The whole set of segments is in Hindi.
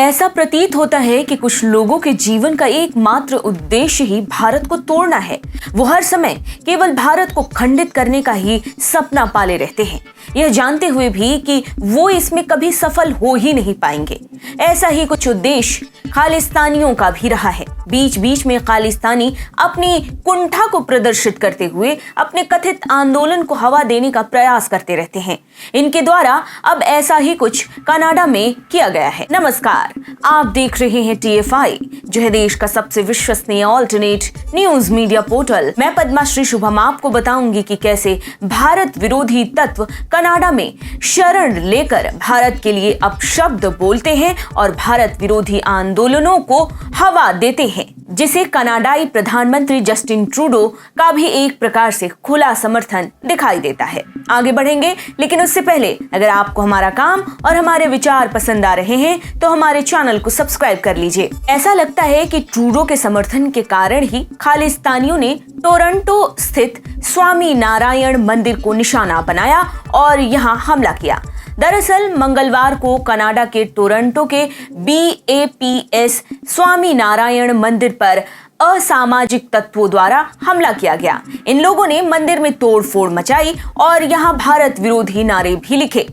ऐसा प्रतीत होता है कि कुछ लोगों के जीवन का एकमात्र उद्देश्य ही भारत को तोड़ना है। वो हर समय केवल भारत को खंडित करने का ही सपना पाले रहते हैं, यह जानते हुए भी कि वो इसमें कभी सफल हो ही नहीं पाएंगे। ऐसा ही कुछ उद्देश्य खालिस्तानियों का भी रहा है। बीच बीच में खालिस्तानी अपनी कुंठा को प्रदर्शित करते हुए अपने कथित आंदोलन को हवा देने का प्रयास करते रहते हैं। इनके द्वारा अब ऐसा ही कुछ कनाडा में किया गया है। नमस्कार, आप देख रहे हैं TFI, जो है देश का सबसे विश्वसनीय ऑल्टरनेट न्यूज मीडिया पोर्टल। मैं पद्माश्री शुभम आपको बताऊंगी कि कैसे भारत विरोधी तत्व कनाडा में शरण लेकर भारत के लिए अपशब्द बोलते हैं और भारत विरोधी आंदोलनों को हवा देते हैं, जिसे कनाडाई प्रधानमंत्री जस्टिन ट्रूडो का भी एक प्रकार से खुला समर्थन दिखाई देता है। आगे बढ़ेंगे, लेकिन उससे पहले अगर आपको हमारा काम और हमारे विचार पसंद आ रहे हैं तो हमारे चैनल को सब्सक्राइब कर लीजिए। ऐसा लगता है कि ट्रूडो के समर्थन के कारण ही खालिस्तानियों ने टोरंटो स्थित स्वामी नारायण मंदिर को निशाना बनाया और यहां हमला किया। दरअसल मंगलवार को कनाडा के टोरंटो के BAPS स्वामी नारायण मंदिर पर असामाजिक तत्वों द्वारा हमला किया गया। इन लोगों ने मंदिर में तोड़फोड़ मचाई और यहां भारत विरोधी नारे भी लिखे।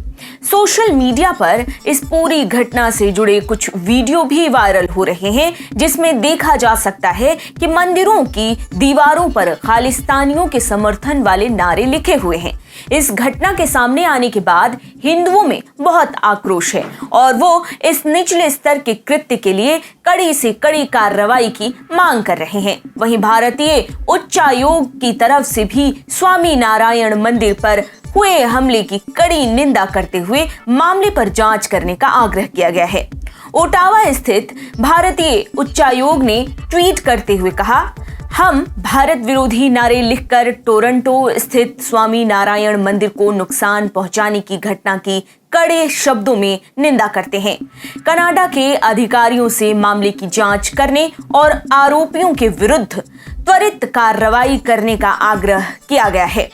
सोशल मीडिया पर इस पूरी घटना से जुड़े कुछ वीडियो भी वायरल हो रहे हैं, जिसमें देखा जा सकता है कि मंदिरों की दीवारों पर खालिस्तानियों के समर्थन वाले नारे लिखे हुए हैं। इस घटना के सामने आने के बाद हिंदुओं में बहुत आक्रोश है और वो इस निचले स्तर के कृत्य के लिए कड़ी से कड़ी कार्रवाई की मांग कर रहे हैं। वहीं भारतीय उच्चायोग की तरफ से भी स्वामी नारायण मंदिर पर हुए हमले की कड़ी निंदा करते हुए मामले पर जांच करने का आग्रह किया गया है। ओटावा स्थित भारतीय उच्चायोग ने ट्वीट करते हुए कहा, हम भारत विरोधी नारे लिखकर टोरंटो स्थित स्वामी नारायण मंदिर को नुकसान पहुंचाने की घटना की कड़े शब्दों में निंदा करते हैं। कनाडा के अधिकारियों से मामले की जांच करने और आरोपियों के विरुद्ध त्वरित कार्रवाई करने का आग्रह किया गया है।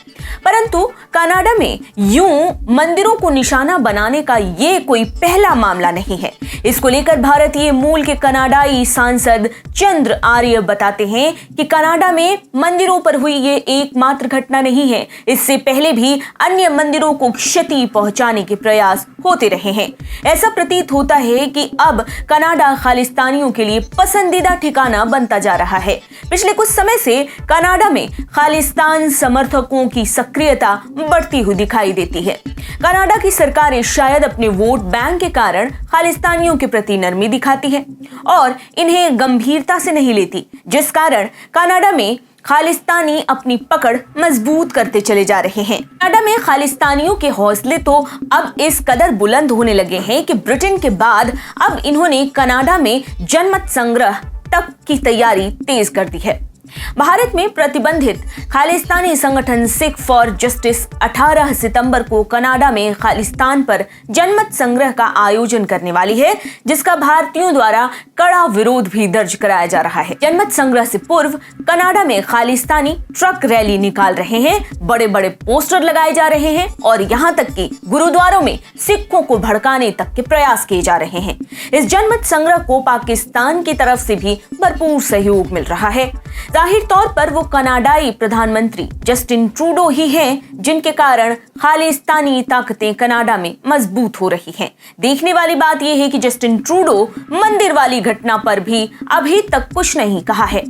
परंतु कनाडा में यूं मंदिरों को निशाना बनाने का ये कोई पहला मामला नहीं है। इसको लेकर भारतीय मूल के कनाडाई सांसद चंद्र आर्य बताते हैं कि कनाडा में मंदिरों पर हुई ये एकमात्र घटना नहीं है। इससे पहले भी अन्य मंदिरों को क्षति पहुंचाने के प्रयास होते रहे हैं। ऐसा प्रतीत होता है कि अब कनाडा खालिस्तानियों के लिए पसंदीदा ठिकाना बनता जा रहा है। पिछले कुछ समय से कनाडा में खालिस्तान समर्थकों की सक्रियता बढ़ती हुई दिखाई देती है। कनाडा की सरकारें शायद अपने वोट बैंक के कारण खालिस्तानियों के प्रति नरमी दिखाती है और इन्हें गंभीरता से नहीं लेती, जिस कारण कनाडा में खालिस्तानी अपनी पकड़ मजबूत करते चले जा रहे हैं। कनाडा में खालिस्तानियों के हौसले तो अब इस कदर बुलंद होने लगे हैं कि ब्रिटेन के बाद अब इन्होंने कनाडा में जनमत संग्रह तक की तैयारी तेज कर दी है। भारत में प्रतिबंधित खालिस्तानी संगठन सिख फॉर जस्टिस 18 सितंबर को कनाडा में खालिस्तान पर जनमत संग्रह का आयोजन करने वाली है, जिसका भारतीयों द्वारा कड़ा विरोध भी दर्ज कराया जा रहा है। जनमत संग्रह से पूर्व कनाडा में खालिस्तानी ट्रक रैली निकाल रहे हैं, बड़े बड़े पोस्टर लगाए जा रहे हैं और यहाँ तक कि गुरुद्वारों में सिखों को भड़काने तक के प्रयास किए जा रहे हैं। इस जनमत संग्रह को पाकिस्तान की तरफ से भी भरपूर सहयोग मिल रहा है। जाहिर तौर पर वो कनाडाई प्रधानमंत्री जस्टिन ट्रूडो ही हैं, जिनके कारण खालिस्तानी ताकतें कनाडा में मजबूत हो रही हैं। देखने वाली बात यह है कि जस्टिन ट्रूडो मंदिर वाली घटना पर भी अभी तक कुछ नहीं कहा है।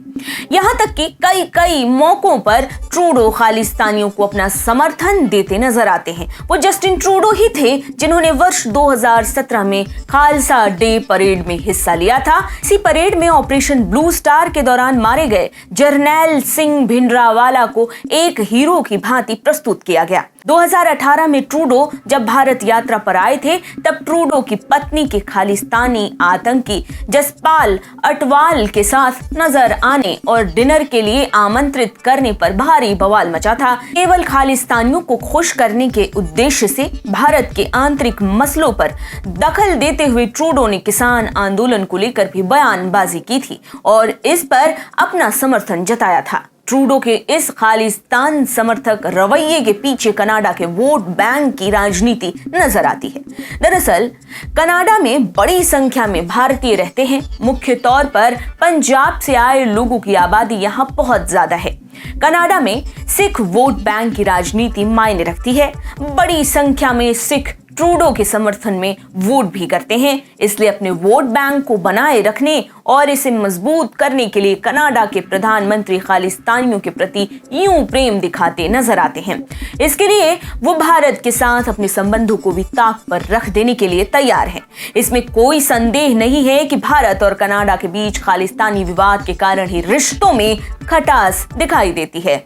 यहां तक कि कई मौकों पर ट्रूडो खालिस्तानियों को अपना समर्थन देते नजर आते हैं। वो जस्टिन ट्रूडो ही थे जिन्होंने वर्ष 2017 में खालसा डे परेड में हिस्सा लिया था। इसी परेड में ऑपरेशन ब्लू स्टार के दौरान मारे गए जरनैल सिंह भिंडरावाला को एक हीरो की भांति प्रस्तुत किया गया। 2018 में ट्रूडो जब भारत यात्रा पर आए थे, तब ट्रूडो की पत्नी के खालिस्तानी आतंकी जसपाल अटवाल के साथ नजर आने और डिनर के लिए आमंत्रित करने पर भारी बवाल मचा था। केवल खालिस्तानियों को खुश करने के उद्देश्य से भारत के आंतरिक मसलों पर दखल देते हुए ट्रूडो ने किसान आंदोलन को लेकर भी बयानबाजी की थी और इस पर अपना समर्थन जताया था। ट्रूडो के इस खालिस्तान समर्थक रवैये के पीछे कनाडा के वोट बैंक की राजनीति नजर आती है। दरअसल कनाडा में बड़ी संख्या में भारतीय रहते हैं। मुख्य तौर पर पंजाब से आए लोगों की आबादी यहाँ बहुत ज्यादा है। कनाडा में सिख वोट बैंक की राजनीति मायने रखती है। बड़ी संख्या में सिख ट्रूडो के समर्थन में वोट भी करते हैं। इसलिए अपने वोट बैंक को बनाए रखने और इसे मजबूत करने के लिए कनाडा के प्रधानमंत्री खालिस्तानियों के प्रति यूं प्रेम दिखाते नजर आते हैं। इसके लिए वो भारत के साथ अपने संबंधों को भी ताक पर रख देने के लिए तैयार हैं। इसमें कोई संदेह नहीं है कि भारत और कनाडा के बीच खालिस्तानी विवाद के कारण ही रिश्तों में खटास दिखाई देती है।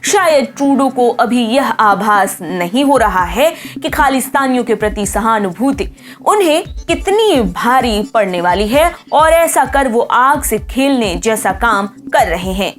शायद ट्रूडो को अभी यह आभास नहीं हो रहा है कि खालिस्तानियों के प्रति सहानुभूति उन्हें कितनी भारी पड़ने वाली है और ऐसा कर वो आग से खेलने जैसा काम कर रहे हैं।